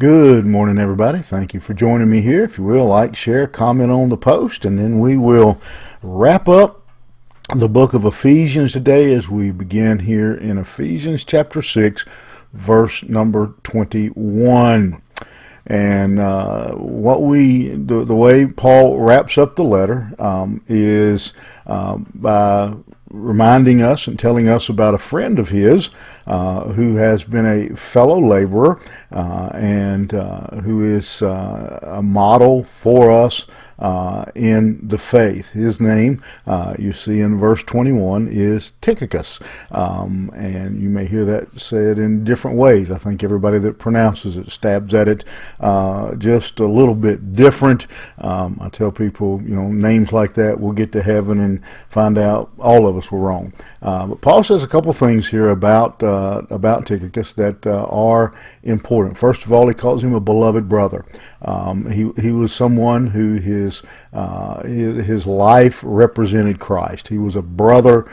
Good morning, everybody. Thank you for joining me here. If you will, like, share, comment on the post, and then we will wrap up the book of Ephesians today as we begin here in Ephesians chapter 6, verse number 21. And the way Paul wraps up the letter is by reminding us and telling us about a friend of his who has been a fellow laborer and who is a model for us in the faith. His name, you see in verse 21, is Tychicus. And you may hear that said in different ways. I think everybody that pronounces it stabs at it just a little bit different. I tell people, names like that, we'll get to heaven and find out all of us were wrong. But Paul says a couple things here about Tychicus that are important. First of all, he calls him a beloved brother. He was someone who his life represented Christ. He was a brother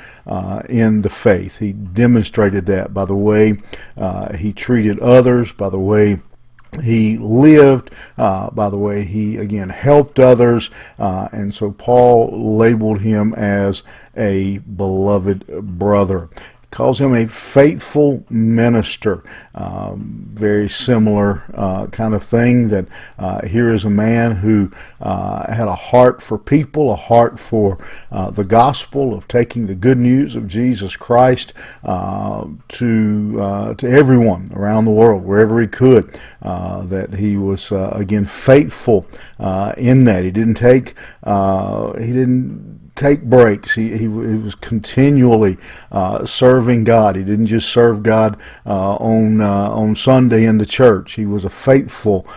in the faith. He demonstrated that by the way he treated others, by the way he lived, by the way he again helped others, and so Paul labeled him as a beloved brother. Calls him a faithful minister. Very similar kind of thing, that here is a man who had a heart for people, a heart for the gospel of taking the good news of Jesus Christ to everyone around the world, wherever he could. That he was again faithful in that. He didn't take breaks. He was continually serving God. He didn't just serve God on Sunday in the church. He was a faithful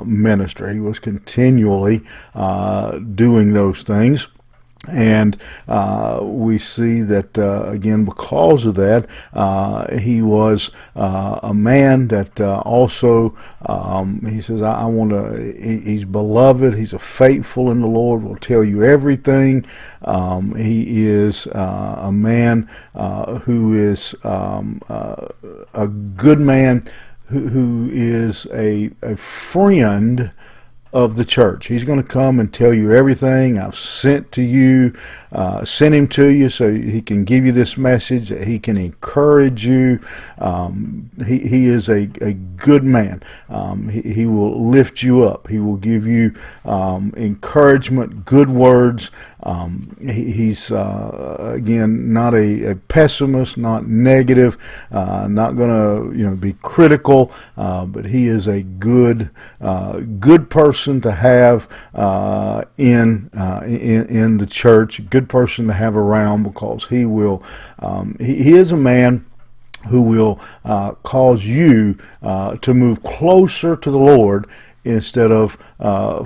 minister. He was continually doing those things. And we see that, again, because of that, he was a man that also, he says, he's beloved, he's a faithful in the Lord, will tell you everything. He is a man who is a good man, who is a friend of the church. He's going to come and tell you everything. I've sent him to you so he can give you this message, that he can encourage you. He is a good man. He will lift you up. He will give you encouragement, good words. He's again not a pessimist, not negative, not going to be critical, but he is a good person to have in the church, a good person to have around, because he will he is a man who will cause you to move closer to the Lord instead of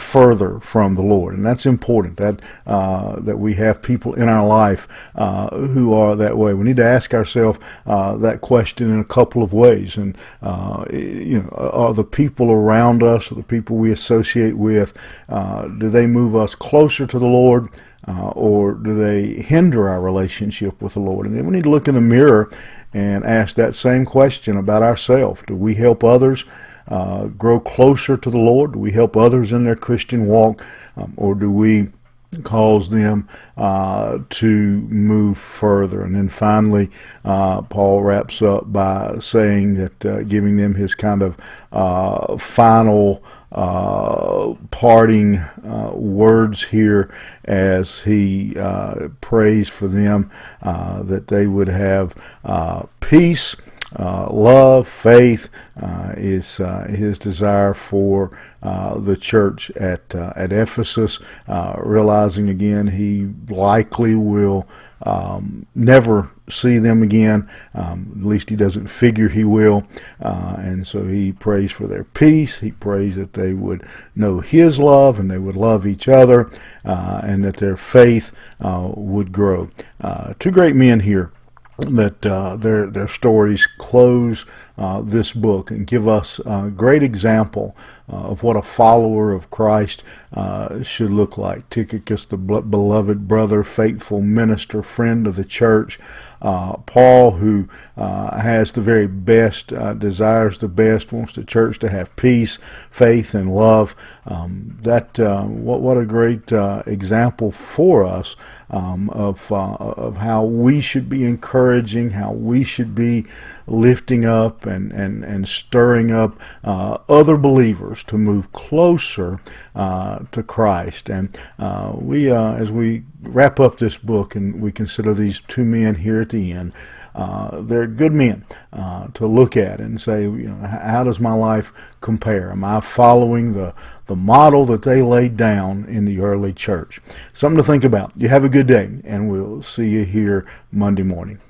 further from the Lord. And that's important, that we have people in our life who are that way. We need to ask ourselves that question in a couple of ways. And are the people around us, or the people we associate with, do they move us closer to the Lord, or do they hinder our relationship with the Lord? And then we need to look in the mirror and ask that same question about ourselves. Do we help others grow closer to the Lord? Do we help others in their Christian walk, or do we cause them to move further? And then finally, Paul wraps up by saying that, giving them his kind of final parting words here, as he prays for them, that they would have peace, love, faith, is his desire for the church at Ephesus, realizing again he likely will never see them again. At least he doesn't figure he will. And so he prays for their peace. He prays that they would know his love and they would love each other, and that their faith would grow. Two great men here that their stories close this book and give us a great example of what a follower of Christ should look like. Tychicus, the beloved brother, faithful minister, friend of the church. Paul, who has the very best, desires the best, wants the church to have peace, faith, and love. What a great example for us of how we should be encouraging, how we should be lifting up and stirring up other believers to move closer to Christ. And as we wrap up this book and we consider these two men here at the end, they're good men to look at and say, how does my life compare? Am I following the model that they laid down in the early church? Something to think about. You have a good day, and we'll see you here Monday morning.